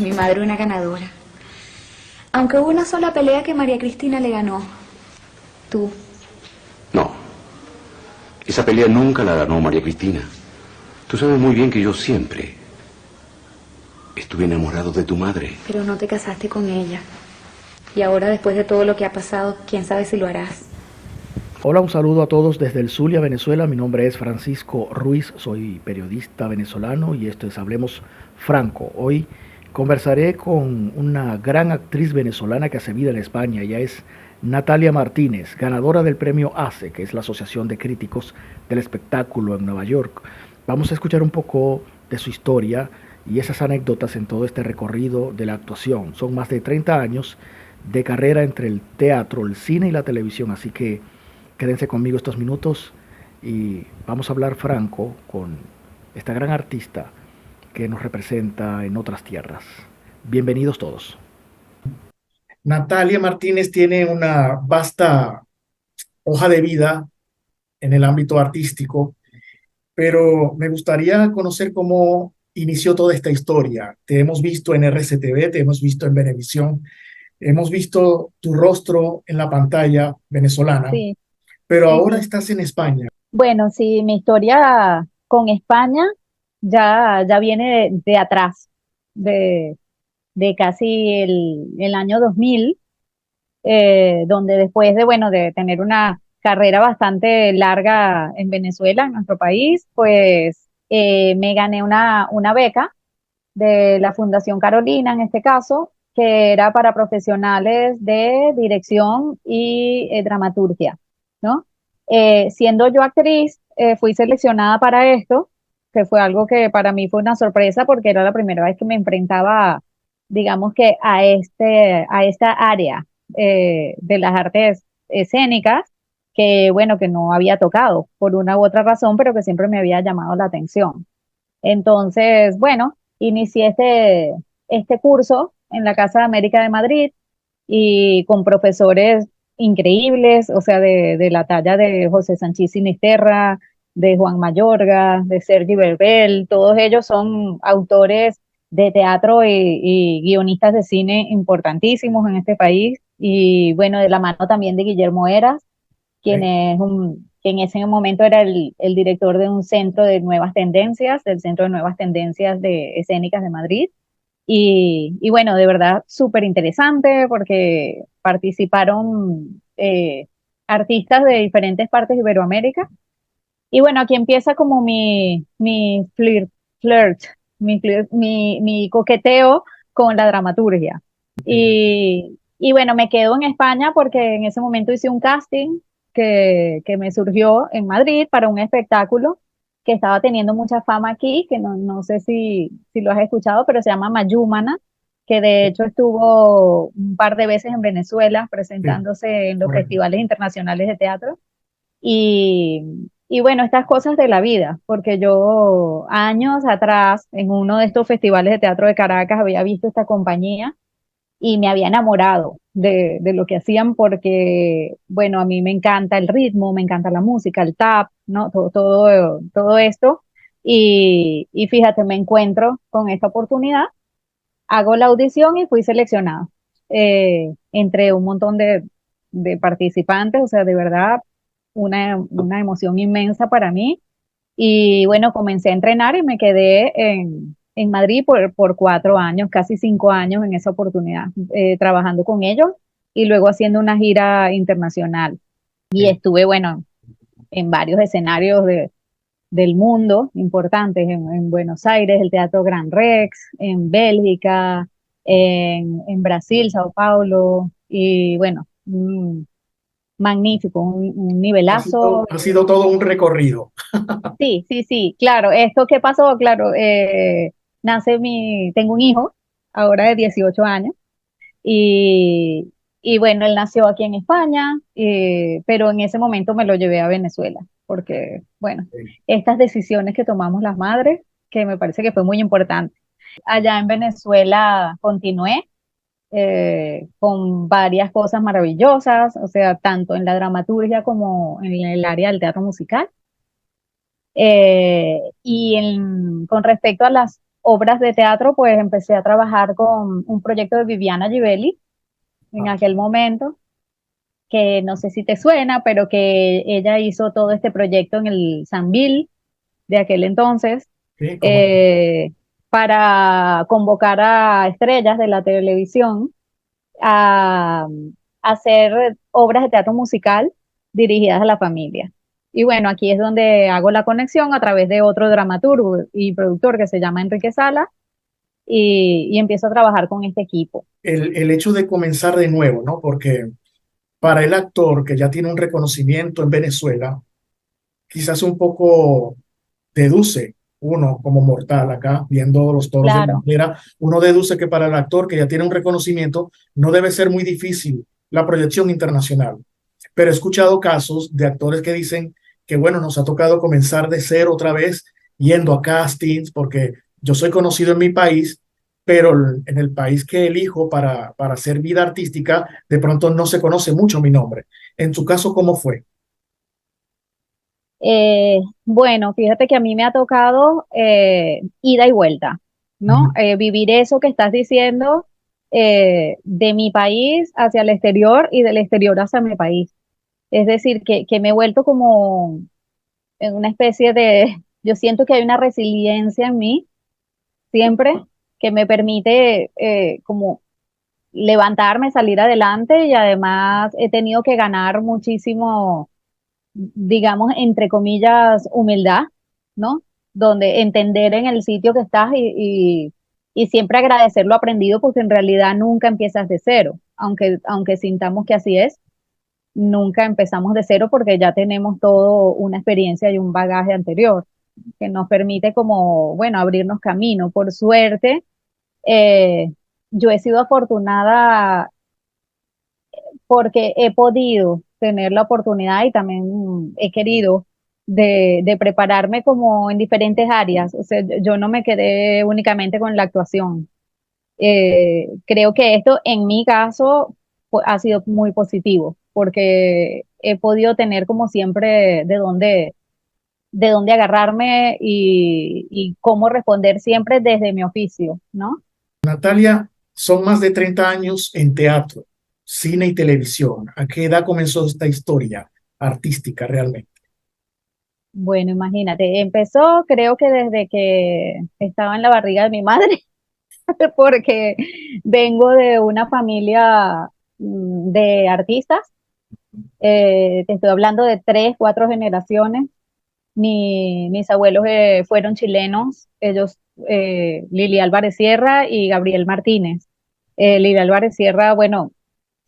mi madre una ganadora. Aunque hubo una sola pelea que María Cristina le ganó. Tú. No. Esa pelea nunca la ganó María Cristina. Tú sabes muy bien que yo siempre estuve enamorado de tu madre. Pero no te casaste con ella. Y ahora, después de todo lo que ha pasado, quién sabe si lo harás. Hola, un saludo a todos desde el Zulia, Venezuela. Mi nombre es Francisco Ruiz, soy periodista venezolano y esto es Hablemos Franco. Hoy conversaré con una gran actriz venezolana que hace vida en España. Ella es Natalia Martínez, ganadora del premio ACE, que es la Asociación de Críticos del Espectáculo en Nueva York. Vamos a escuchar un poco de su historia y esas anécdotas en todo este recorrido de la actuación. Son más de 30 años de carrera entre el teatro, el cine y la televisión, así que quédense conmigo estos minutos y vamos a hablar franco con esta gran artista que nos representa en otras tierras. Bienvenidos todos. Natalia Martínez tiene una vasta hoja de vida en el ámbito artístico, pero me gustaría conocer cómo inició toda esta historia. Te hemos visto en RCTV, te hemos visto en Venevisión, hemos visto tu rostro en la pantalla venezolana, Sí, pero sí, ahora sí. estás en España. Bueno, sí, mi historia con España ya viene de atrás, de, de casi el año 2000, donde después de, bueno, de tener una carrera bastante larga en Venezuela, en nuestro país, pues me gané una beca de la Fundación Carolina, en este caso, que era para profesionales de dirección y dramaturgia, ¿no? Siendo yo actriz, fui seleccionada para esto, que fue algo que para mí fue una sorpresa porque era la primera vez que me enfrentaba, digamos que a esta área de las artes escénicas, que bueno, que no había tocado por una u otra razón, pero que siempre me había llamado la atención. Entonces, bueno, inicié este curso en la Casa de América de Madrid y con profesores increíbles, o sea, de la talla de José Sanchís Sinisterra, de Juan Mayorga, de Sergi Verbel, todos ellos son autores de teatro y guionistas de cine importantísimos en este país, y bueno, de la mano también de Guillermo Heras, ¿Eh? que en ese momento era el director de un centro de nuevas tendencias, del Centro de Nuevas Tendencias de Escénicas de Madrid. Y bueno, de verdad, súper interesante porque participaron artistas de diferentes partes de Iberoamérica. Y bueno, aquí empieza como flirt, mi coqueteo con la dramaturgia. Y bueno, me quedo en España porque en ese momento hice un casting que me surgió en Madrid para un espectáculo que estaba teniendo mucha fama aquí, que no sé si lo has escuchado, pero se llama Mayúmana, que de hecho estuvo un par de veces en Venezuela Sí, presentándose en los correcto. festivales internacionales de teatro. Y bueno, estas cosas de la vida, porque yo años atrás, en uno de estos festivales de teatro de Caracas, había visto esta compañía y me había enamorado de lo que hacían porque, bueno, a mí me encanta el ritmo, me encanta la música, el tap, ¿no? Todo esto. Y fíjate, me encuentro con esta oportunidad, hago la audición y fui seleccionada entre un montón de participantes, o sea, de verdad, una emoción inmensa para mí. Y bueno, comencé a entrenar y me quedé en Madrid por 4 años, casi 5 años en esa oportunidad, trabajando con ellos y luego haciendo una gira internacional. Y Sí. estuve, bueno, en varios escenarios del mundo importantes, en Buenos Aires, el Teatro Gran Rex, en Bélgica, en Brasil, Sao Paulo, y bueno, magnífico, un nivelazo. Ha sido todo un recorrido. Sí, sí, sí, claro. Esto que pasó, claro, tengo un hijo ahora de 18 años y, y bueno, él nació aquí en España, pero en ese momento me lo llevé a Venezuela, porque bueno, Sí. estas decisiones que tomamos las madres, que me parece que fue muy importante. Allá en Venezuela continué con varias cosas maravillosas, o sea, tanto en la dramaturgia como en el área del teatro musical. Con respecto a las obras de teatro, pues empecé a trabajar con un proyecto de Viviana Givelli en Ah, aquel momento, que no sé si te suena, pero que ella hizo todo este proyecto en el Sambil de aquel entonces, sí, cómo no. eh, para convocar a estrellas de la televisión a, a hacer obras de teatro musical dirigidas a la familia. Y bueno, aquí es donde hago la conexión a través de otro dramaturgo y productor que se llama Enrique Sala y empiezo a trabajar con este equipo. El hecho de comenzar de nuevo, ¿no? Porque para el actor que ya tiene un reconocimiento en Venezuela, quizás un poco deduce uno como mortal acá, viendo los toros de Claro. Montera, uno deduce que para el actor que ya tiene un reconocimiento no debe ser muy difícil la proyección internacional. Pero he escuchado casos de actores que dicen que, bueno, nos ha tocado comenzar de cero otra vez, yendo a castings, porque yo soy conocido en mi país, pero en el país que elijo para hacer vida artística, de pronto no se conoce mucho mi nombre. En su caso, ¿cómo fue? Bueno, fíjate que a mí me ha tocado ida y vuelta, ¿no? Ujú. Vivir eso que estás diciendo de mi país hacia el exterior y del exterior hacia mi país. Es decir, que me he vuelto como en una especie de, yo siento que hay una resiliencia en mí siempre que me permite como levantarme, salir adelante y además he tenido que ganar muchísimo, digamos, entre comillas, humildad, ¿no? Donde entender en el sitio que estás y siempre agradecer lo aprendido porque en realidad nunca empiezas de cero, aunque sintamos que así es, nunca empezamos de cero porque ya tenemos todo una experiencia y un bagaje anterior que nos permite como, bueno, abrirnos camino. Por suerte, eh, yo he sido afortunada porque he podido tener la oportunidad y también he querido de prepararme como en diferentes áreas. O sea, yo no me quedé únicamente con la actuación. Creo que esto en mi caso ha sido muy positivo porque he podido tener como siempre de dónde agarrarme y cómo responder siempre desde mi oficio, ¿no? Natalia, son más de 30 años en teatro, cine y televisión. ¿A qué edad comenzó esta historia artística realmente? Bueno, imagínate, empezó creo que desde que estaba en la barriga de mi madre, porque vengo de una familia de artistas, te estoy hablando de tres, cuatro generaciones. Mis abuelos fueron chilenos, ellos, Lili Álvarez Sierra y Gabriel Martínez. Lili Álvarez Sierra, bueno,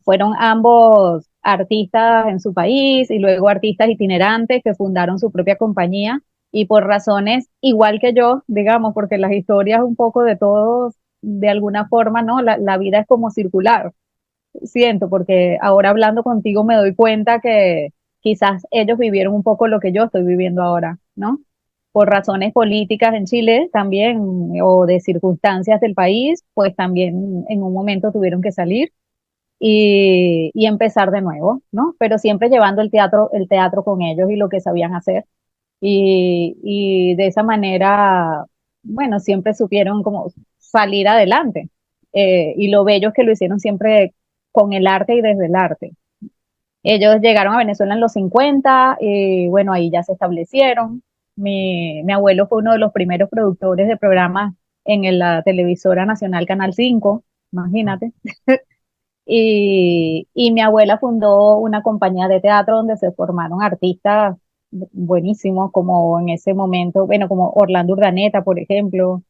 fueron ambos artistas en su país y luego artistas itinerantes que fundaron su propia compañía y por razones igual que yo, digamos, porque las historias un poco de todos, de alguna forma, ¿no? La vida es como circular, siento, porque ahora hablando contigo me doy cuenta que quizás ellos vivieron un poco lo que yo estoy viviendo ahora, ¿no? Por razones políticas en Chile también, o de circunstancias del país, pues también en un momento tuvieron que salir y empezar de nuevo, ¿no? Pero siempre llevando el teatro con ellos y lo que sabían hacer. Y de esa manera, bueno, siempre supieron como salir adelante. Y lo bello es que lo hicieron siempre con el arte y desde el arte. Ellos llegaron a Venezuela en los 50 y bueno, ahí ya se establecieron. Mi abuelo fue uno de los primeros productores de programas en la televisora nacional Canal 5, imagínate. Y mi abuela fundó una compañía de teatro donde se formaron artistas buenísimos, como en ese momento, bueno, como Orlando Urdaneta, por ejemplo,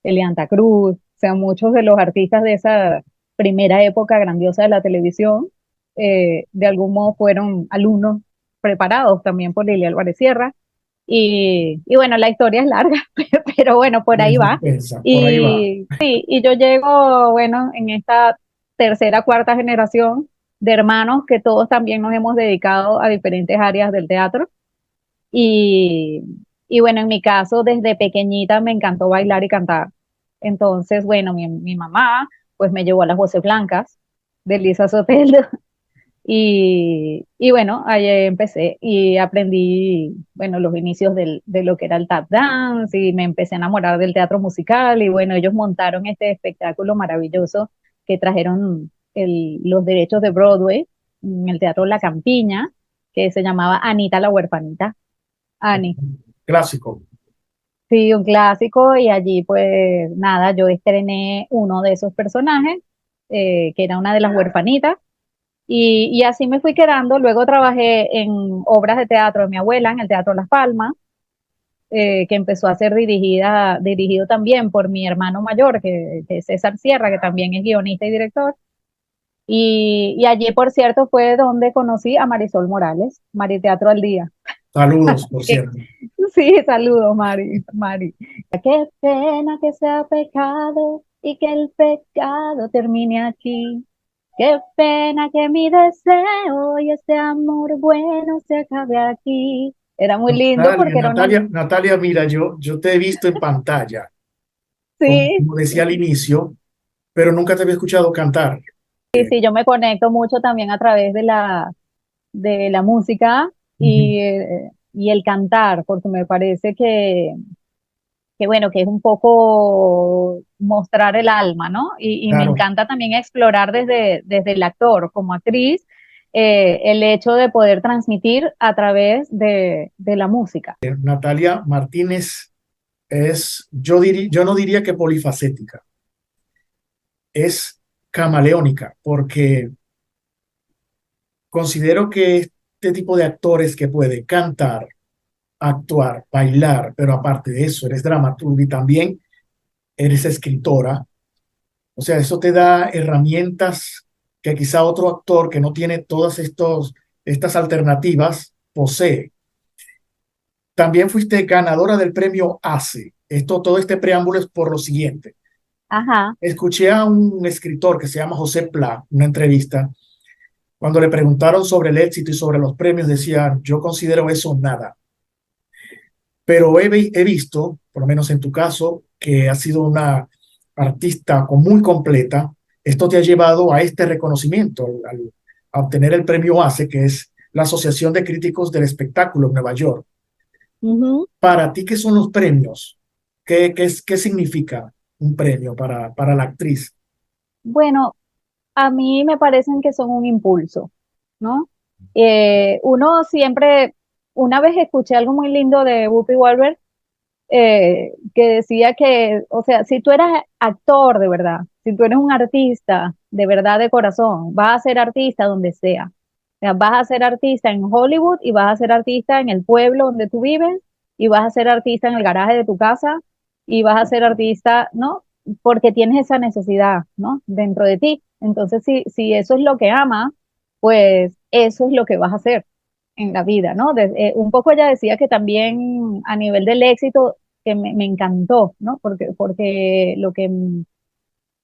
Elianta Cruz, o sea, muchos de los artistas de esa primera época grandiosa de la televisión, de algún modo fueron alumnos preparados también por Lili Álvarez Sierra. Y bueno, la historia es larga, pero bueno, por ahí Es va. extensa, por ahí va. Y sí, y yo llego, bueno, en esta tercera, cuarta generación de hermanos que todos también nos hemos dedicado a diferentes áreas del teatro. Y, y bueno, en mi caso, desde pequeñita me encantó bailar y cantar. Entonces, bueno, mi mamá pues me llevó a las Voces Blancas de Lisa Soteldo Y bueno, ahí empecé y aprendí, bueno, los inicios de lo que era el tap dance y me empecé a enamorar del teatro musical y bueno, ellos montaron este espectáculo maravilloso que trajeron los derechos de Broadway en el Teatro La Campiña, que se llamaba Anita la Huerfanita. Annie. Clásico. Sí, un clásico y allí pues nada, yo estrené uno de esos personajes, que era una de las huerfanitas, y así me fui quedando. Luego trabajé en obras de teatro de mi abuela, en el Teatro Las Palmas, que empezó a ser dirigido también por mi hermano mayor, que es César Sierra, que también es guionista y director. Y allí, por cierto, fue donde conocí a Marisol Morales, Mariteatro al Día. Saludos, por cierto. Sí, saludos, Mari. Qué pena que sea pecado y que el pecado termine aquí. Qué pena que mi deseo y este amor bueno se acabe aquí. Era muy lindo Natalia, porque era una... Natalia, mira, yo te he visto en pantalla, Sí, como decía al inicio, pero nunca te había escuchado cantar. sí, sí, yo me conecto mucho también a través de la música Ujú. y el cantar, porque me parece que bueno, que es un poco mostrar el alma, ¿no? Y me Claro. encanta también explorar desde el actor como actriz, el hecho de poder transmitir a través de la música. Natalia Martínez es, yo no diría que polifacética, es camaleónica, porque considero que este tipo de actores que puede cantar, actuar, bailar, pero aparte de eso, eres dramaturga y también eres escritora. O sea, eso te da herramientas que quizá otro actor que no tiene estas alternativas posee. También fuiste ganadora del premio ACE. Todo este preámbulo es por lo siguiente. Ajá. Escuché a un escritor que se llama José Pla, una entrevista, cuando le preguntaron sobre el éxito y sobre los premios, decía, yo considero eso nada. Pero he visto, por lo menos en tu caso, que has sido una artista muy completa. Esto te ha llevado a este reconocimiento, a obtener el premio ACE, que es la Asociación de Críticos del Espectáculo en Nueva York. Ujú. Para ti, ¿qué son los premios? ¿Qué significa un premio para la actriz? Bueno, a mí me parecen que son un impulso, ¿no? Uno siempre, una vez escuché algo muy lindo de Whoopi Goldberg, que decía que, o sea, si tú eres actor de verdad, si tú eres un artista de verdad de corazón, vas a ser artista donde sea. O sea, vas a ser artista en Hollywood y vas a ser artista en el pueblo donde tú vives y vas a ser artista en el garaje de tu casa y vas a ser artista, ¿no? Porque tienes esa necesidad, ¿no? Dentro de ti. Entonces, si eso es lo que amas, pues eso es lo que vas a hacer en la vida, ¿no? Un poco ella decía que también a nivel del éxito, que me encantó, ¿no? Porque lo que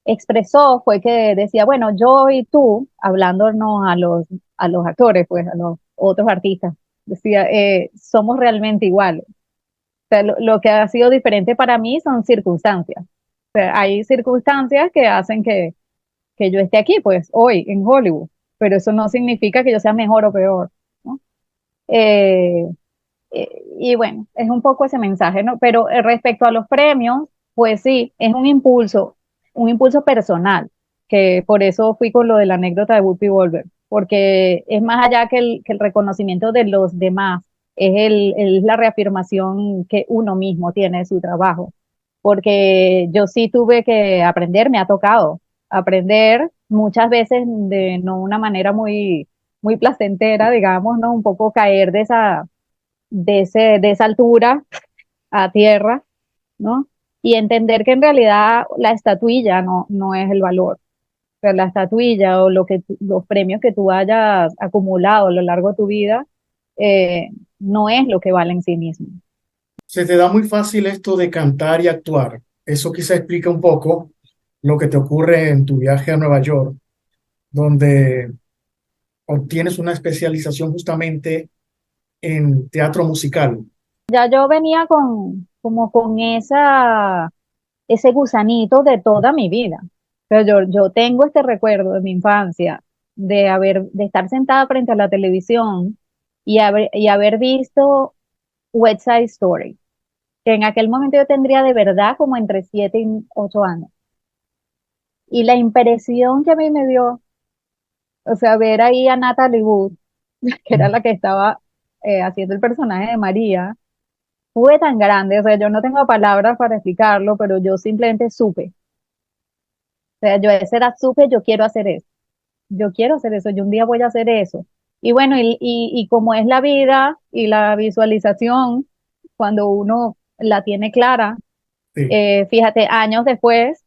expresó fue que decía, bueno, yo y tú, hablándonos a los actores, pues a los otros artistas, decía, somos realmente iguales. O sea, lo que ha sido diferente para mí son circunstancias. O sea, hay circunstancias que hacen que yo esté aquí, pues, hoy en Hollywood, pero eso no significa que yo sea mejor o peor, ¿no? Eh, y bueno, es un poco ese mensaje, ¿no? Pero respecto a los premios, pues sí, es un impulso personal, que por eso fui con lo de la anécdota de Whoopi Goldberg, porque es más allá que el reconocimiento de los demás, es la reafirmación que uno mismo tiene de su trabajo, porque yo sí tuve que aprender, me ha tocado aprender muchas veces de no una manera muy placentera, digamos, ¿no? Un poco caer de esa altura a tierra, ¿no? Y entender que en realidad la estatuilla no es el valor. O sea, la estatuilla o los premios que tú hayas acumulado a lo largo de tu vida, eh, no es lo que vale en sí mismo. Se te da muy fácil esto de cantar y actuar. Eso quizá explica un poco lo que te ocurre en tu viaje a Nueva York, donde obtienes una especialización justamente en teatro musical. Ya yo venía como con ese gusanito de toda mi vida. Pero yo tengo este recuerdo de mi infancia de estar sentada frente a la televisión y haber visto West Side Story, que en aquel momento yo tendría de verdad como entre 7 y 8 años. Y la impresión que a mí me dio, o sea, ver ahí a Natalie Wood, que era la que estaba haciendo el personaje de María, fue tan grande, o sea, yo no tengo palabras para explicarlo, pero yo simplemente supe. O sea, yo a esa edad supe, yo quiero hacer eso, yo un día voy a hacer eso. Y bueno, y como es la vida y la visualización, cuando uno la tiene clara, Sí, fíjate, años después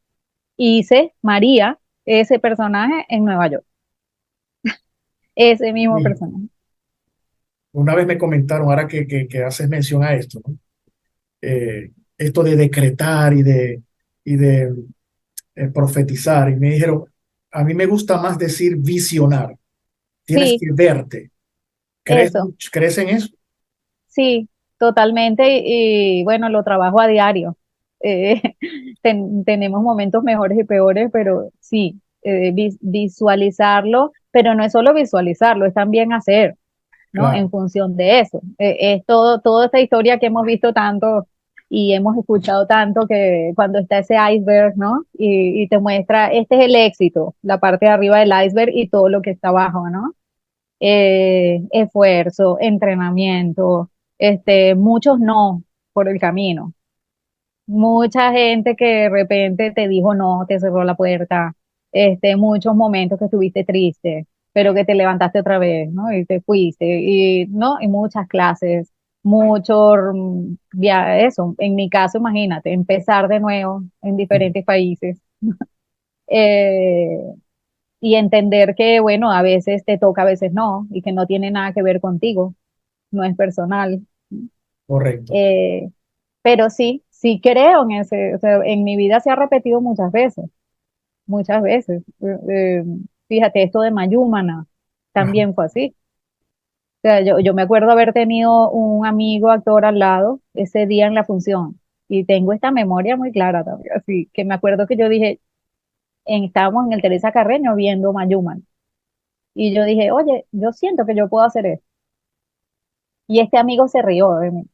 hice María, ese personaje en Nueva York, ese mismo sí. personaje. Una vez me comentaron, ahora que haces mención a esto, ¿no? Esto de decretar y de profetizar, y me dijeron, a mí me gusta más decir visionar, tienes Sí, que verte. eso, ¿Crees en eso? sí, totalmente. Y bueno, lo trabajo a diario. Eh, tenemos momentos mejores y peores, pero sí, visualizarlo, pero no es solo visualizarlo, es también hacer, ¿no? Claro, En función de eso. Es todo, toda esta historia que hemos visto tanto y hemos escuchado tanto que cuando está ese iceberg, ¿no? Y te muestra, este es el éxito, la parte de arriba del iceberg y todo lo que está abajo, ¿no? Esfuerzo, entrenamiento, muchos no por el camino. Mucha gente que de repente te dijo no, te cerró la puerta, muchos momentos que estuviste triste, pero que te levantaste otra vez, ¿no? Y te fuiste, y, ¿no? Y muchas clases, mucho, eso, en mi caso, imagínate, empezar de nuevo en sí, diferentes países, eh, y entender que, bueno, a veces te toca, a veces no, y que no tiene nada que ver contigo, no es personal. correcto. Eh, pero sí, sí creo en ese, o sea, en mi vida se ha repetido muchas veces, muchas veces. Fíjate, esto de Mayúmana Ajá. también fue así. O sea, yo me acuerdo haber tenido un amigo actor al lado ese día en la función y tengo esta memoria muy clara también, así que me acuerdo que yo dije, estábamos en el Teresa Carreño viendo Mayúmana y yo dije, oye, yo siento que yo puedo hacer esto. Y este amigo se rió de mí,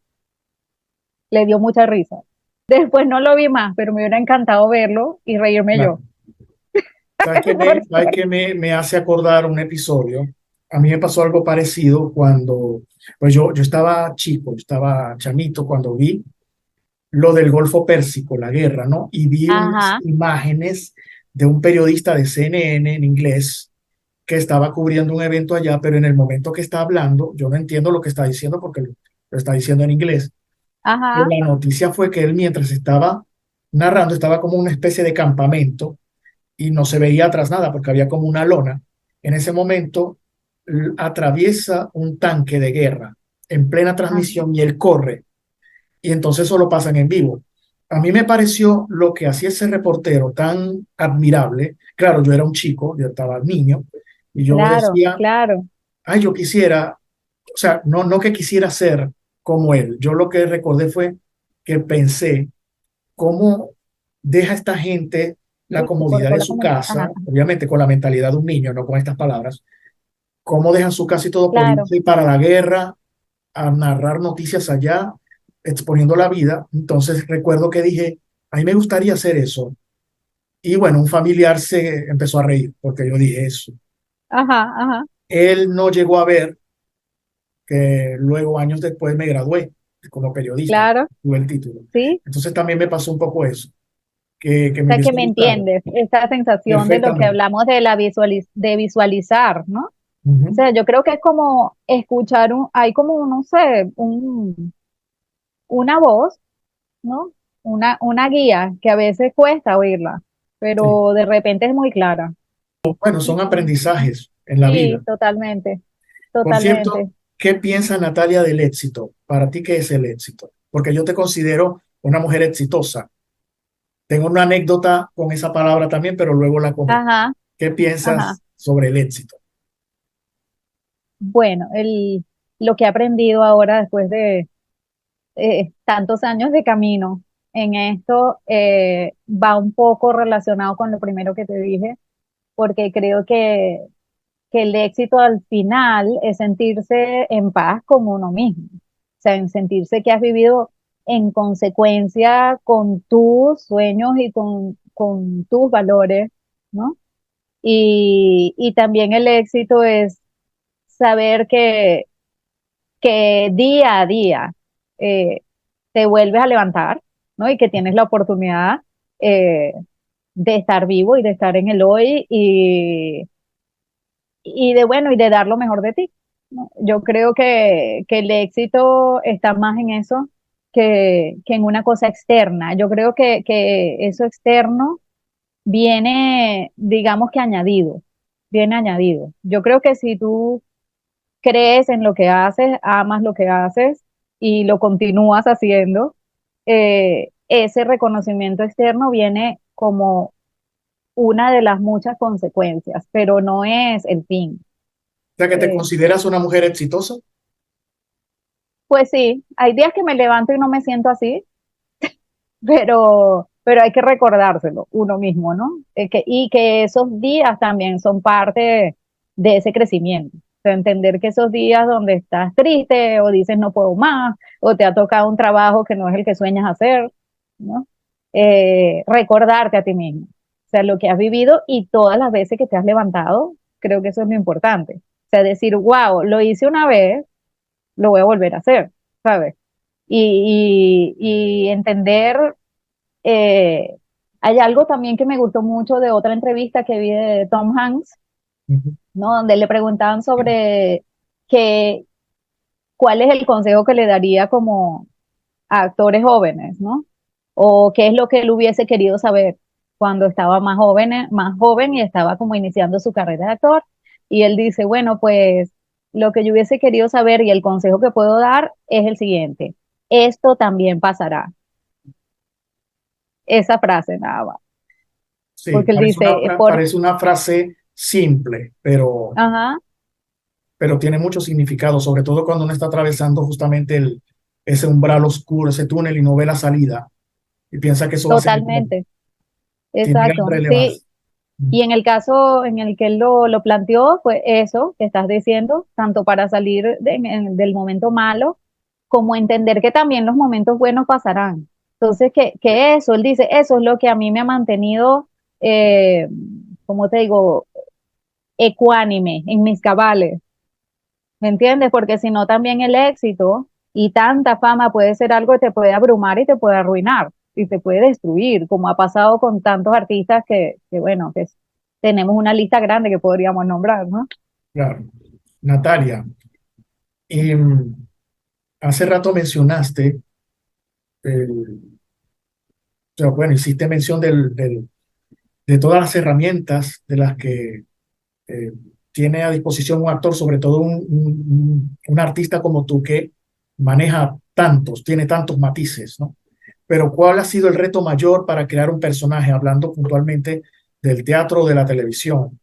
le dio mucha risa. Después no lo vi más, pero me hubiera encantado verlo y reírme Claro. yo. ¿Sabes qué me hace acordar un episodio? A mí me pasó algo parecido cuando, pues yo estaba chico, yo estaba chamito cuando vi lo del Golfo Pérsico, la guerra, ¿no? Y vi unas Ajá, imágenes de un periodista de CNN en inglés que estaba cubriendo un evento allá, pero en el momento que está hablando, yo no entiendo lo que está diciendo porque lo está diciendo en inglés. Pero ajá, la noticia fue que él, mientras estaba narrando, estaba como una especie de campamento y no se veía atrás nada porque había como una lona. En ese momento atraviesa un tanque de guerra en plena ajá, transmisión y él corre y entonces solo pasan en vivo. A mí me pareció lo que hacía ese reportero tan admirable. Claro, yo era un chico, yo estaba niño y yo claro, decía, claro, ay, yo quisiera, o sea, no que quisiera ser como él. Yo lo que recordé fue que pensé cómo deja esta gente la sí, se comodidad cortó de la su comunicación, casa, ajá, obviamente con la mentalidad de un niño, no con estas palabras, cómo dejan su casa y todo por claro, irse para la guerra, a narrar noticias allá, exponiendo la vida. Entonces recuerdo que dije, a mí me gustaría hacer eso. Y bueno, un familiar se empezó a reír porque yo dije eso. ajá, ajá, Él no llegó a ver que luego, años después, me gradué como periodista, claro, tuve el título. sí. Entonces también me pasó un poco eso, que O me sea, que hubiese me gustado entiendes, esta sensación de lo que perfectamente. hablamos de de visualizar, ¿no? O Ujú. sea, yo creo que es como escuchar hay como, no sé, una voz, ¿no? Una guía que a veces cuesta oírla, Sí. pero de repente es muy clara. Bueno, son aprendizajes en la Sí, vida. totalmente, Por cierto, totalmente. ¿qué piensa Natalia del éxito? Para ti, ¿qué es el éxito? Porque yo te considero una mujer exitosa. Tengo una anécdota con esa palabra también, pero luego la comento. Ajá, ¿Qué ajá. piensas sobre el éxito? Bueno, lo que he aprendido ahora después de tantos años de camino en esto va un poco relacionado con lo primero que te dije, porque creo que que el éxito al final es sentirse en paz con uno mismo. O sea, en sentirse que has vivido en consecuencia con tus sueños y con tus valores, ¿no? Y también el éxito es saber que día a día eh, te vuelves a levantar, ¿no? Y que tienes la oportunidad eh, de estar vivo y de estar en el hoy y de bueno, y de dar lo mejor de ti, ¿no? Yo creo que el éxito está más en eso que en una cosa externa. Yo creo que eso externo viene, digamos que añadido, viene añadido. Yo creo que si tú crees en lo que haces, amas lo que haces y lo continúas haciendo, ese reconocimiento externo viene como una de las muchas consecuencias, pero no es el fin. O sea, que te Eh, consideras una mujer exitosa. pues sí, hay días que me levanto y no me siento así, pero hay que recordárselo uno mismo, ¿no? Y que esos días también son parte de ese crecimiento. O sea, entender que esos días donde estás triste o dices no puedo más o te ha tocado un trabajo que no es el que sueñas hacer, ¿no? Recordarte a ti mismo. O sea, lo que has vivido y todas las veces que te has levantado, creo que eso es lo importante. O sea, decir, wow, lo hice una vez, lo voy a volver a hacer, ¿sabes? Y entender eh, hay algo también que me gustó mucho de otra entrevista que vi de Tom Hanks, Ujú. ¿no? Donde le preguntaban sobre que, cuál es el consejo que le daría como a actores jóvenes, ¿no? O qué es lo que él hubiese querido saber cuando estaba más joven y estaba como iniciando su carrera de actor. Y él dice, bueno, pues lo que yo hubiese querido saber y el consejo que puedo dar es el siguiente, esto también pasará. Esa frase nada más. Sí, Porque él dice, parece una frase simple, ajá, pero tiene mucho significado, sobre todo cuando uno está atravesando justamente ese umbral oscuro, ese túnel y no ve la salida y piensa que eso va a ser eterno. totalmente, Tiene gran exacto, sí. relevancia. Y en el caso en el que él lo planteó, fue eso que estás diciendo, tanto para salir del momento malo, como entender que también los momentos buenos pasarán. Entonces, que eso, él dice, eso es lo que a mí me ha mantenido, eh, como te digo, ecuánime en mis cabales. ¿Me entiendes? Porque si no, también el éxito y tanta fama puede ser algo que te puede abrumar y te puede arruinar y te puede destruir, como ha pasado con tantos artistas que bueno, tenemos una lista grande que podríamos nombrar, ¿no? Claro. Natalia, y, hace rato mencionaste, o sea, bueno, hiciste mención de todas las herramientas de las que eh, tiene a disposición un actor, sobre todo un artista como tú que maneja tantos, tiene tantos matices, ¿no? Pero ¿cuál ha sido el reto mayor para crear un personaje, hablando puntualmente del teatro o de la televisión?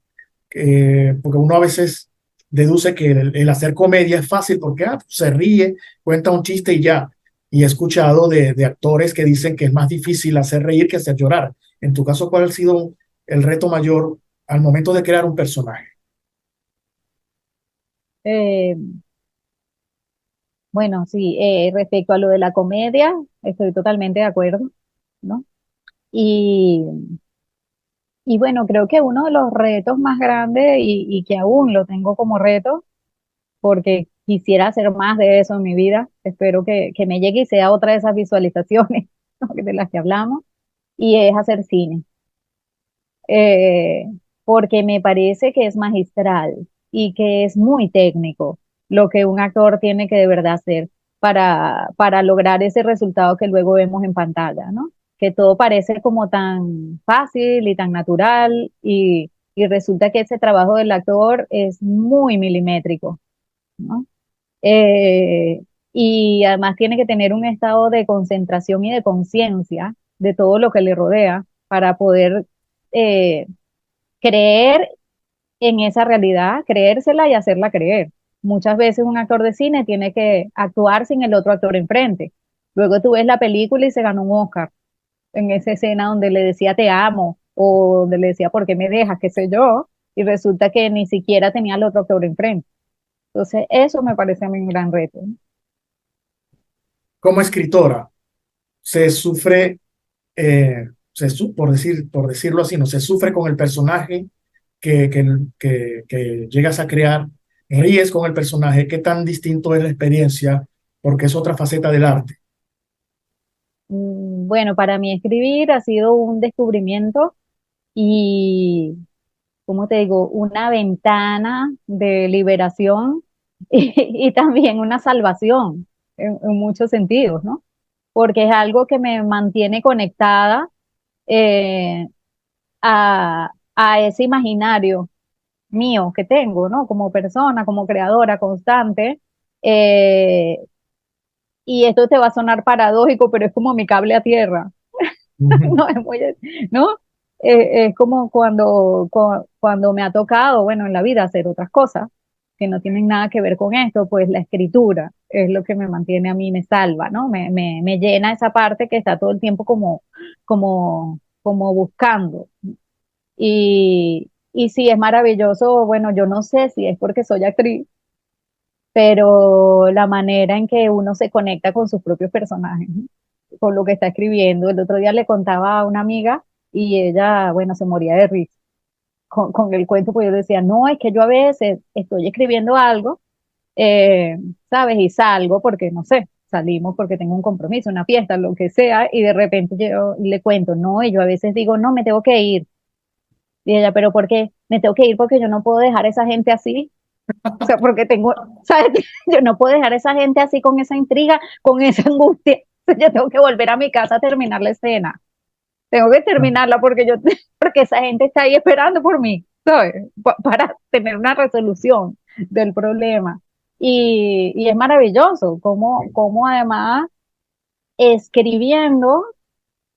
Porque uno a veces deduce que el hacer comedia es fácil porque se ríe, cuenta un chiste y ya. Y he escuchado de actores que dicen que es más difícil hacer reír que hacer llorar. En tu caso, ¿cuál ha sido el reto mayor al momento de crear un personaje? Eh, bueno, sí, respecto a lo de la comedia, estoy totalmente de acuerdo, ¿no? Y, y bueno, creo que uno de los retos más grandes y que aún lo tengo como reto, porque quisiera hacer más de eso en mi vida. Espero que me llegue y sea otra de esas visualizaciones, ¿no? De las que hablamos, y es hacer cine. Eh, Porque me parece que es magistral y que es muy técnico lo que un actor tiene que de verdad hacer para lograr ese resultado que luego vemos en pantalla, ¿no? Que todo parece como tan fácil y tan natural y resulta que ese trabajo del actor es muy milimétrico, ¿no? Eh, y además tiene que tener un estado de concentración y de conciencia de todo lo que le rodea para poder eh, creer en esa realidad, creérsela y hacerla creer. Muchas veces un actor de cine tiene que actuar sin el otro actor enfrente. Luego tú ves la película y se ganó un Oscar en esa escena donde le decía te amo o donde le decía por qué me dejas, qué sé yo. y resulta que ni siquiera tenía al otro actor enfrente. Entonces, eso me parece a mí un gran reto, ¿no? Como escritora, se sufre, por decirlo así, no se sufre con el personaje que llegas a crear, ríes con el personaje, qué tan distinto es la experiencia, porque es otra faceta del arte. Bueno, para mí escribir ha sido un descubrimiento y, ¿cómo te digo? Una ventana de liberación y también una salvación en muchos sentidos, ¿no? Porque es algo que me mantiene conectada eh, a ese imaginario mío que tengo, ¿no? Como persona, como creadora constante. eh, y esto te va a sonar paradójico, pero es como mi cable a tierra. Ujú. No, es muy, ¿no? Es como cuando me ha tocado, bueno, en la vida hacer otras cosas que no tienen nada que ver con esto, pues la escritura es lo que me mantiene a mí, me salva, ¿no? Me llena esa parte que está todo el tiempo como buscando. Y sí, es maravilloso, bueno, yo no sé si es porque soy actriz, pero la manera en que uno se conecta con sus propios personajes, ¿no? Con lo que está escribiendo. El otro día le contaba a una amiga y ella, bueno, se moría de risa con el cuento, pues yo decía, no, es que yo a veces estoy escribiendo algo, eh, ¿sabes? Y salgo porque, no sé, salimos porque tengo un compromiso, una fiesta, lo que sea, y de repente yo le cuento, no, y yo a veces digo, no, me tengo que ir. Y ella, pero ¿por qué? Me tengo que ir porque yo no puedo dejar a esa gente así. O sea, porque tengo, ¿sabes? Yo no puedo dejar a esa gente así con esa intriga, con esa angustia. Yo tengo que volver a mi casa a terminar la escena. Tengo que terminarla porque porque esa gente está ahí esperando por mí, ¿sabes? Para tener una resolución del problema. Y es maravilloso cómo además escribiendo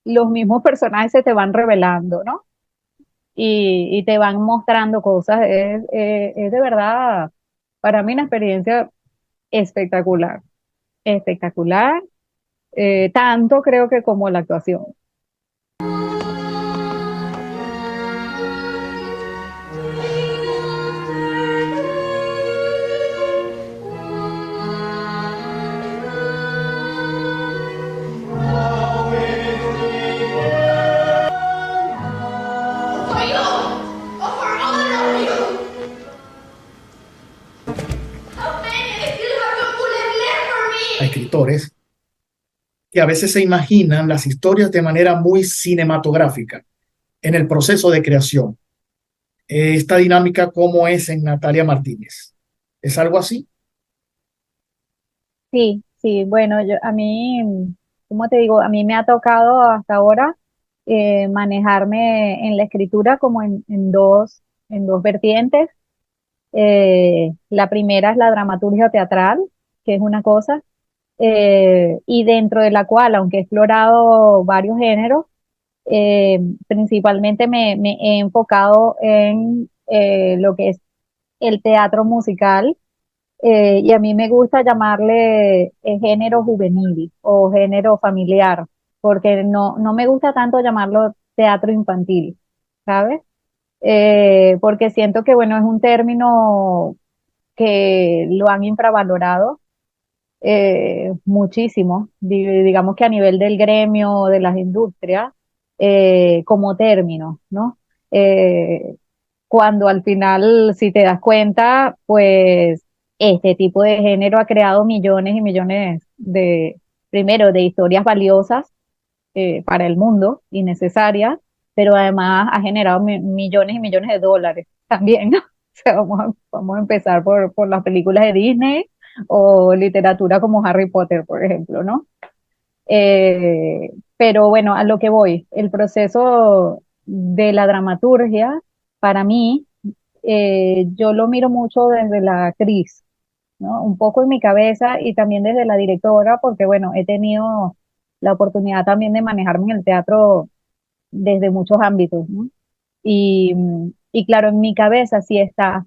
los mismos personajes se te van revelando, ¿no? Y te van mostrando cosas. Es de verdad, para mí una experiencia espectacular, espectacular, tanto creo que como la actuación. A escritores que a veces se imaginan las historias de manera muy cinematográfica en el proceso de creación. Esta dinámica, ¿cómo es en Natalia Martínez? ¿Es algo así? Sí, sí, bueno, a mí, ¿cómo te digo? A mí me ha tocado hasta ahora manejarme en la escritura como en dos vertientes. La primera es la dramaturgia teatral, que es una cosa, y dentro de la cual, aunque he explorado varios géneros, principalmente me he enfocado en lo que es el teatro musical, y a mí me gusta llamarle género juvenil o género familiar, porque no me gusta tanto llamarlo teatro infantil, ¿sabes? Porque siento que, bueno, es un término que lo han infravalorado muchísimo, digamos que a nivel del gremio, de las industrias, como término, ¿no? Eh, Cuando al final, si te das cuenta, pues este tipo de género ha creado millones y millones primero, de historias valiosas para el mundo y necesarias, pero además ha generado millones y millones de dólares también, ¿no? O sea, vamos a empezar por las películas de Disney o literatura como Harry Potter, por ejemplo, ¿no? Pero bueno, a lo que voy, el proceso de la dramaturgia, para mí, yo lo miro mucho desde la actriz, ¿no? Un poco en mi cabeza y también desde la directora, porque bueno, he tenido la oportunidad también de manejarme en el teatro desde muchos ámbitos, ¿no? Y claro, en mi cabeza sí está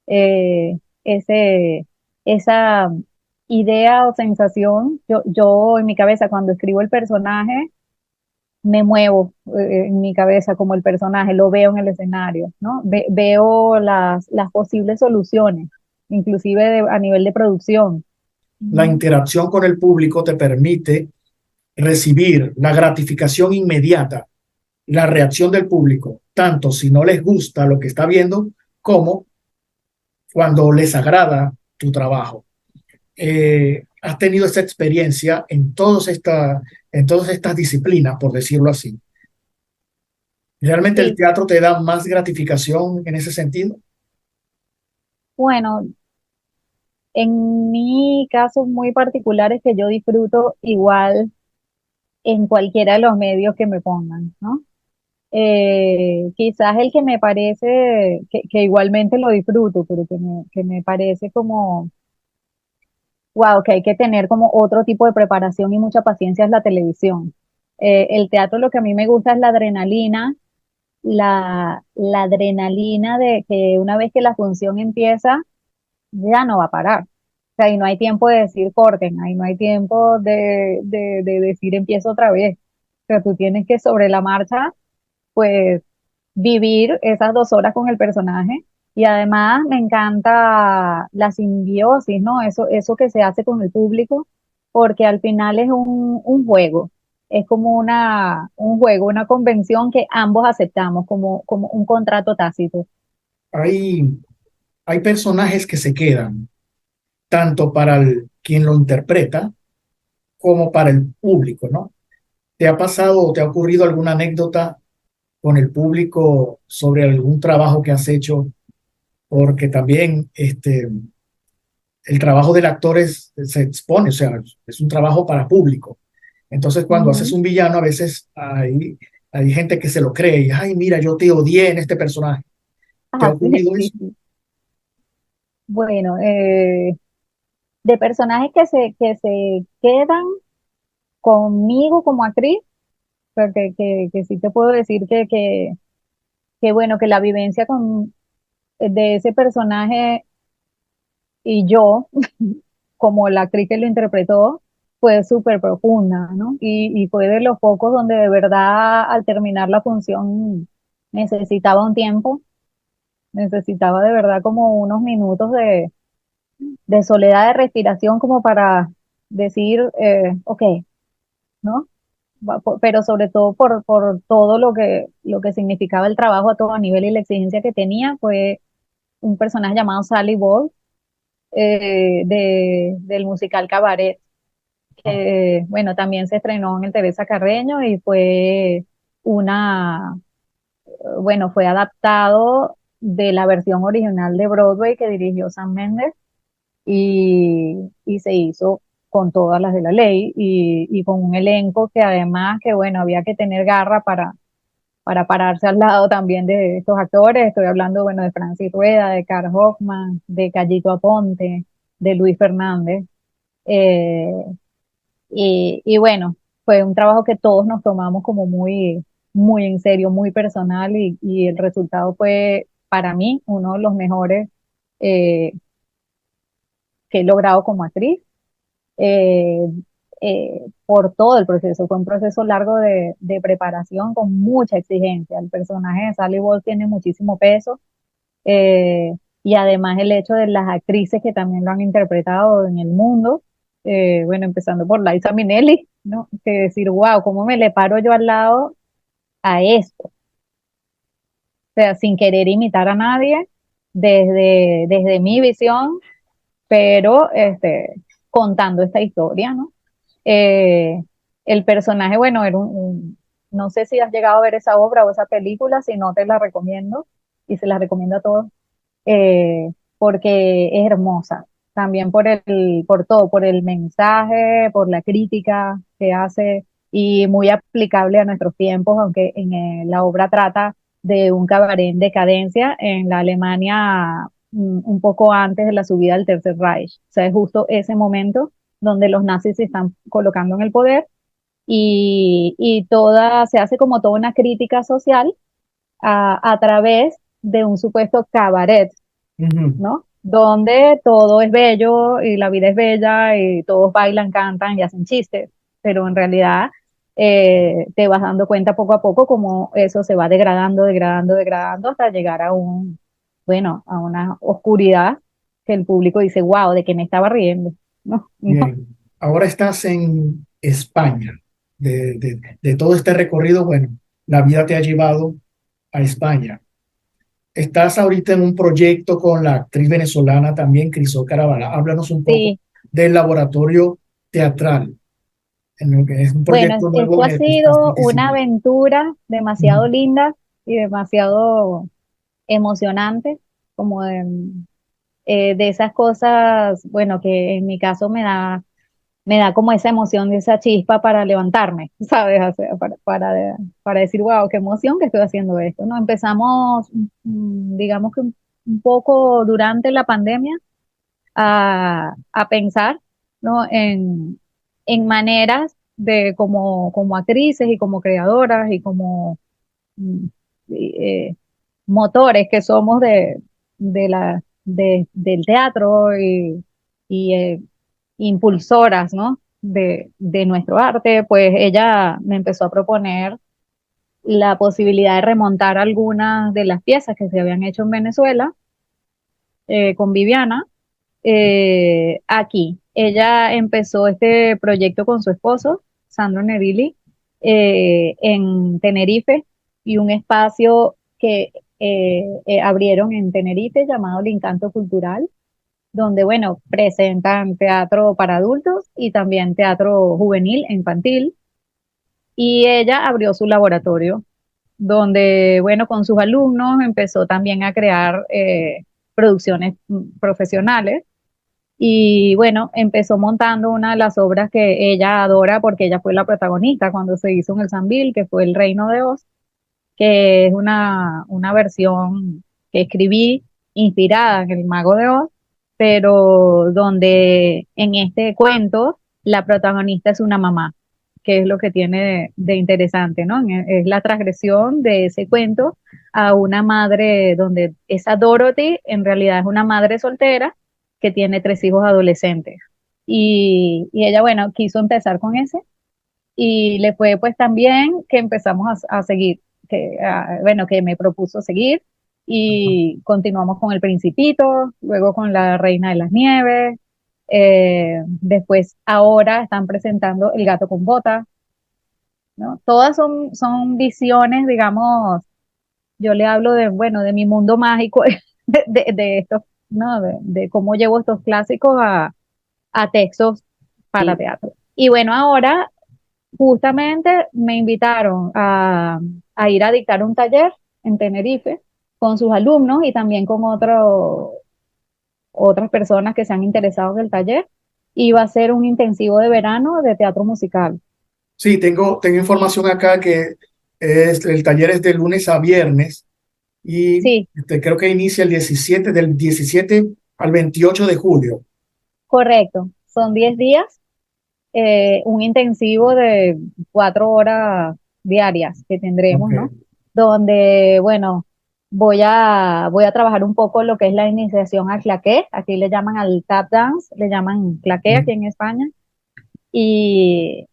eh, esa idea o sensación. Yo en mi cabeza cuando escribo el personaje, me muevo en mi cabeza como el personaje, lo veo en el escenario, ¿no? Veo las posibles soluciones, inclusive a nivel de producción. La interacción con el público te permite recibir la gratificación inmediata, la reacción del público, tanto si no les gusta lo que está viendo, como cuando les agrada tu trabajo. Has tenido esa experiencia en todas estas disciplinas, por decirlo así. ¿Realmente el Sí, teatro te da más gratificación en ese sentido? bueno, en mi caso muy particular es que yo disfruto igual en cualquiera de los medios que me pongan, ¿no? Quizás el que me parece, que igualmente lo disfruto, pero que me parece como, wow, que hay que tener como otro tipo de preparación y mucha paciencia es la televisión. El teatro lo que a mí me gusta es la adrenalina, la adrenalina de que una vez que la función empieza, ya no va a parar. O sea, ahí no hay tiempo de decir corten, ahí no hay tiempo de decir empiezo otra vez. O sea, tú tienes que sobre la marcha, pues, vivir esas 2 horas con el personaje. Y además me encanta la simbiosis, ¿no? Eso que se hace con el público, porque al final es un juego. Es como un juego, una convención que ambos aceptamos como un contrato tácito. Hay, hay personajes que se quedan, tanto para quien lo interpreta como para el público, ¿no? ¿Te ha pasado o te ha ocurrido alguna anécdota con el público sobre algún trabajo que has hecho? Porque también el trabajo del actor se expone, o sea, es un trabajo para público. Entonces, cuando haces Ujú. un villano, a veces hay gente que se lo cree y, ay, mira, yo te odié en este personaje. ¿Te ha Ah, sí, ocurrido sí, eso? sí. Bueno, de personajes que se quedan conmigo como actriz, o sea, que sí te puedo decir que bueno, que la vivencia de ese personaje y yo, como la actriz que lo interpretó, fue súper profunda, ¿no? Y fue de los pocos donde de verdad al terminar la función necesitaba un tiempo, necesitaba de verdad como unos minutos de soledad, de respiración, como para decir, ok, ¿no? Pero sobre todo por todo lo que significaba el trabajo a todo nivel y la exigencia que tenía, fue un personaje llamado Sally Ball, del musical Cabaret, Ah, que, bueno, también se estrenó en el Teresa Carreño y fue una, bueno, fue adaptado de la versión original de Broadway que dirigió Sam Mendes y se hizo con todas las de la ley y con un elenco que además que bueno, había que tener garra para pararse al lado también de estos actores. Estoy hablando, bueno, de Francis Rueda, de Carl Hoffman, de Callito Aponte, de Luis Fernández. Eh, y bueno, fue un trabajo que todos nos tomamos como muy en serio, muy personal y el resultado fue para mí uno de los mejores eh, que he logrado como actriz. eh, por todo el proceso. Fue un proceso largo de preparación con mucha exigencia. El personaje de Sally Ball tiene muchísimo peso eh, y además el hecho de las actrices que también lo han interpretado en el mundo, bueno, empezando por Liza Minnelli, ¿no? Que decir, wow, ¿cómo me le paro yo al lado a esto? O sea, sin querer imitar a nadie, desde mi visión, pero contando esta historia, ¿no? Eh, el personaje, bueno, no sé si has llegado a ver esa obra o esa película, si no te la recomiendo y se la recomiendo a todos, porque es hermosa. También por todo, por el mensaje, por la crítica que hace y muy aplicable a nuestros tiempos, aunque la obra trata de un cabaret en decadencia en la Alemania un poco antes de la subida del Tercer Reich. O sea, es justo ese momento donde los nazis se están colocando en el poder y se hace como toda una crítica social a través de un supuesto cabaret, ujú. ¿no? Donde todo es bello y la vida es bella y todos bailan, cantan y hacen chistes, pero en realidad te vas dando cuenta poco a poco cómo eso se va degradando, degradando, degradando hasta llegar a bueno, a una oscuridad que el público dice, wow, ¿de qué me estaba riendo? No, no. Bien, ahora estás en España. De todo este recorrido, bueno, la vida te ha llevado a España. Estás ahorita en un proyecto con la actriz venezolana también, Crisol Caravala. Háblanos un poco Sí, del laboratorio teatral, en lo que es un bueno, proyecto nuevo esto en ha el que estás sido una participando. aventura demasiado Ujú. linda y demasiado emocionante, como de esas cosas, bueno, que en mi caso me da como esa emoción, esa chispa para levantarme, ¿sabes? O sea, para decir, wow, qué emoción que estoy haciendo esto, ¿no? Empezamos, digamos que un poco durante la pandemia a pensar, ¿no? En maneras de como actrices y como creadoras y como mm, eh, motores que somos del teatro y impulsoras, ¿no? De nuestro arte, pues ella me empezó a proponer la posibilidad de remontar algunas de las piezas que se habían hecho en Venezuela con Viviana aquí. Ella empezó este proyecto con su esposo, Sandro Nerilli, en Tenerife y un espacio que abrieron en Tenerife llamado El Encanto Cultural, donde, bueno, presentan teatro para adultos y también teatro juvenil e infantil. Y ella abrió su laboratorio, donde, bueno, con sus alumnos empezó también a crear producciones profesionales y bueno, empezó montando una de las obras que ella adora porque ella fue la protagonista cuando se hizo en el Sambil, que fue El Reino de Oz, que es una versión que escribí inspirada en El Mago de Oz, pero donde en este cuento la protagonista es una mamá, que es lo que tiene de interesante, ¿no? Es la transgresión de ese cuento a una madre donde esa Dorothy en realidad es una madre soltera que tiene tres hijos adolescentes. Y ella, bueno, quiso empezar con ese y le fue pues también que empezamos a seguir, bueno, que me propuso seguir y continuamos con El Principito, luego con La Reina de las Nieves, después ahora están presentando El Gato con Botas, ¿no? Todas son visiones, digamos, yo le hablo de, bueno, de mi mundo mágico, de esto, ¿no? De cómo llevo estos clásicos a textos para teatro. Y bueno, ahora justamente me invitaron a ir a dictar un taller en Tenerife con sus alumnos y también con otras personas que se han interesado en el taller. Y va a ser un intensivo de verano de teatro musical. Sí, tengo información acá que el taller es de lunes a viernes y Sí, creo que inicia del 17 al 28 de julio. correcto. Son 10 días, un intensivo de 4 horas diarias que tendremos, Ok. ¿no? Donde, bueno, voy a trabajar un poco lo que es la iniciación al claqué, aquí le llaman al tap dance, le llaman claqué aquí en España, y,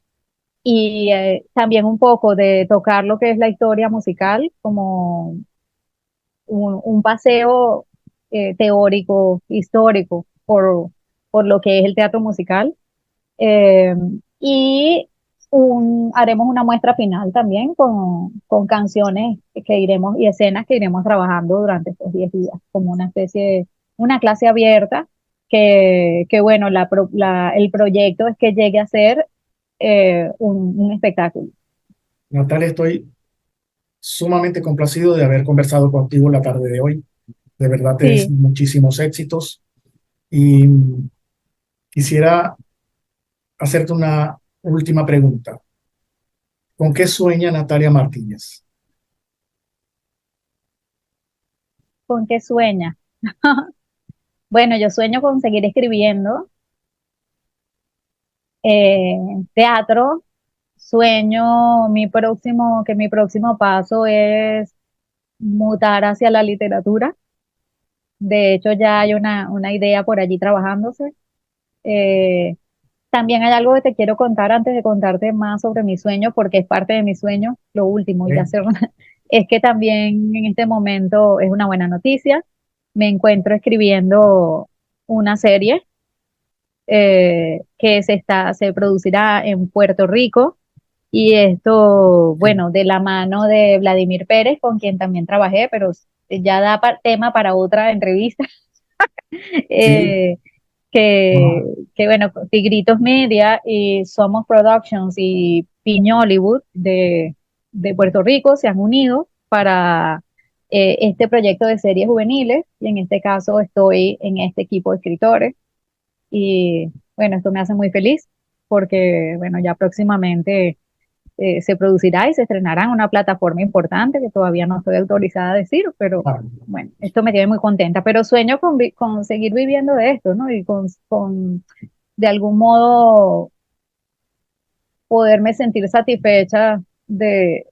y también un poco de tocar lo que es la historia musical, como un paseo teórico, histórico, por lo que es el teatro musical eh, y haremos una muestra final también con canciones que iremos y escenas que iremos trabajando durante estos 10 días, como una especie de una clase abierta que bueno, el proyecto es que llegue a ser un espectáculo. Natalia, estoy sumamente complacido de haber conversado contigo la tarde de hoy. De verdad te deseo Sí, muchísimos éxitos y quisiera hacerte una última pregunta. ¿Con qué sueña Natalia Martínez? ¿con qué sueña? Bueno, yo sueño con seguir escribiendo eh, teatro, sueño que mi próximo paso es mutar hacia la literatura. De hecho, ya hay una idea por allí trabajándose. Eh, También hay algo que te quiero contar antes de contarte más sobre mi sueño, porque es parte de mi sueño, lo último, ya ¿eh? sé, es que también en este momento es una buena noticia. Me encuentro escribiendo una serie que se producirá en Puerto Rico y esto, Sí. bueno, de la mano de Vladimir Pérez, con quien también trabajé, pero ya da tema para otra entrevista. Sí. eh, que, Wow. que bueno, Tigritos Media y Somos Productions y Piñollywood de Puerto Rico se han unido para este proyecto de series juveniles y en este caso estoy en este equipo de escritores y bueno, esto me hace muy feliz porque bueno, ya próximamente se producirá y se estrenará en una plataforma importante que todavía no estoy autorizada a decir, pero Ah, bueno, esto me tiene muy contenta, pero sueño con seguir viviendo de esto, ¿no? Y con de algún modo poderme sentir satisfecha de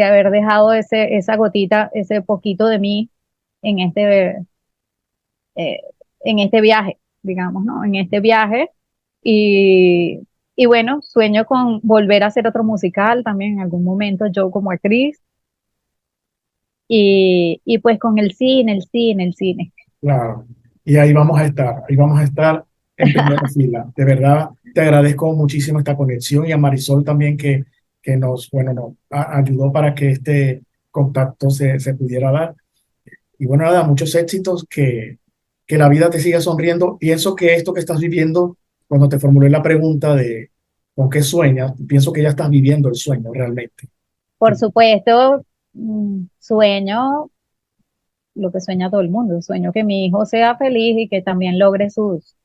haber dejado esa gotita, ese poquito de mí en eh, en este viaje, digamos, ¿no? En este viaje. Y, y bueno, sueño con volver a hacer otro musical también en algún momento, yo como actriz. Y pues con el cine. claro. Y ahí vamos a estar en primera fila. De verdad, te agradezco muchísimo esta conexión y a Marisol también que nos, bueno, nos ayudó para que este contacto se pudiera dar. Y bueno, nada, muchos éxitos, que la vida te siga sonriendo. Pienso que esto que estás viviendo, cuando te formulé la pregunta de con qué sueñas, pienso que ya estás viviendo el sueño realmente. Por supuesto, sueño lo que sueña todo el mundo, sueño que mi hijo sea feliz y que también logre sus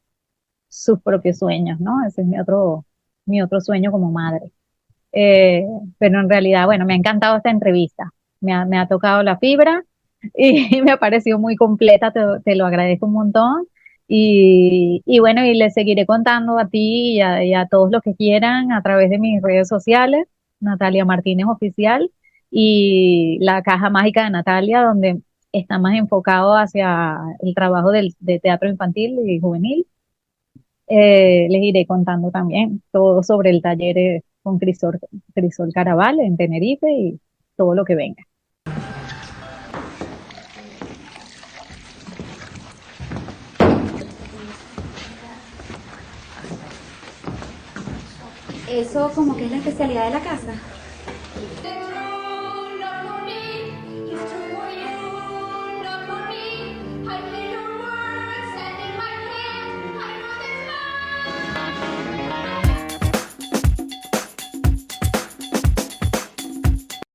propios sueños, ¿no? Ese es mi otro sueño como madre. Eh, pero en realidad, bueno, me ha encantado esta entrevista, me ha tocado la fibra y me ha parecido muy completa, te lo agradezco un montón. Y bueno, y le seguiré contando a ti y a todos los que quieran a través de mis redes sociales, Natalia Martínez Oficial y la Caja Mágica de Natalia, donde está más enfocado hacia el trabajo de teatro infantil y juvenil. Les iré contando también todo sobre el taller con Crisol Caraval en Tenerife y todo lo que venga. Eso como que es la especialidad de la casa.